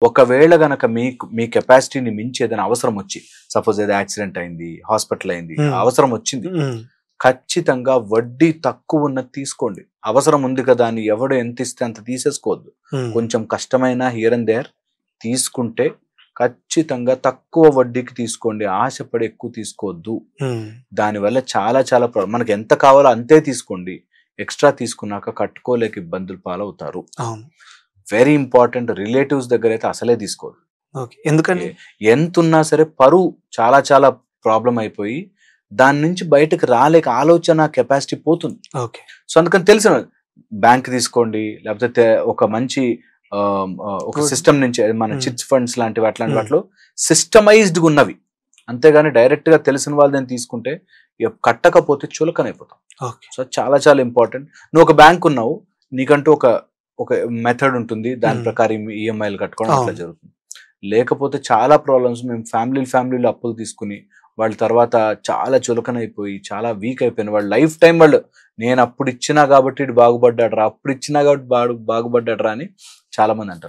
ఒకవేళ గనక మీ కెపాసిటీని మించి ఏదైనా అవసరం వచ్చి, సపోజ్ ఏదో యాక్సిడెంట్ అయింది, హాస్పిటల్ అయింది, అవసరం వచ్చింది, ఖచ్చితంగా వడ్డీ తక్కువ ఉన్నది తీసుకోండి. అవసరం ఉంది కదా అని ఎవడు ఎంత ఇస్తే అంత తీసేసుకోవద్దు. కొంచెం కష్టమైన హియర్ అండ్ దేర్ తీసుకుంటే ఖచ్చితంగా తక్కువ వడ్డీకి తీసుకోండి. ఆశపడి ఎక్కువ తీసుకోవద్దు. దానివల్ల చాలా చాలా మనకు ఎంత కావాలో అంతే తీసుకోండి. ఎక్స్ట్రా తీసుకున్నాక కట్టుకోలేక ఇబ్బందులు పాలవుతారు. Very important. రిలేటివ్స్ దగ్గర అయితే అసలే తీసుకోవద్దు. ఎందుకని? ఎంత ఉన్నా సరే పరువు చాలా చాలా ప్రాబ్లం అయిపోయి దాని నుంచి బయటకు రాలేక ఆలోచన కెపాసిటీ పోతుంది. సో అందుకని తెలిసిన బ్యాంక్ తీసుకోండి, లేకపోతే ఒక మంచి ఒక సిస్టమ్ నుంచి మన చిట్స్ ఫండ్స్ లాంటివి అట్లాంటి వాటిలో సిస్టమైజ్డ్ ఉన్నవి. అంతేగాని డైరెక్ట్ గా తెలిసిన వాళ్ళని తీసుకుంటే కట్టకపోతే చులకనైపోతాం. సో చాలా చాలా ఇంపార్టెంట్. నువ్వు ఒక బ్యాంక్ ఉన్నావు, నీకంటూ ఒక మెథడ్ ఉంటుంది, దాని ప్రకారం ఈఎంఐలు కట్టుకోవడం అట్లా జరుగుతుంది. లేకపోతే చాలా ప్రాబ్లమ్స్. మేము ఫ్యామిలీలో అప్పులు తీసుకుని వాళ్ళ తర్వాత చాలా చులకనైపోయి చాలా వీక్ అయిపోయిన వాళ్ళు లైఫ్ టైం వాళ్ళు నేను అప్పుడు ఇచ్చినా కాబట్టి బాగుపడ్డాడు రా, అప్పుడు ఇచ్చినా కాబట్టి బాగుపడ్డాడు రా అని చాలా మంది అంటారు.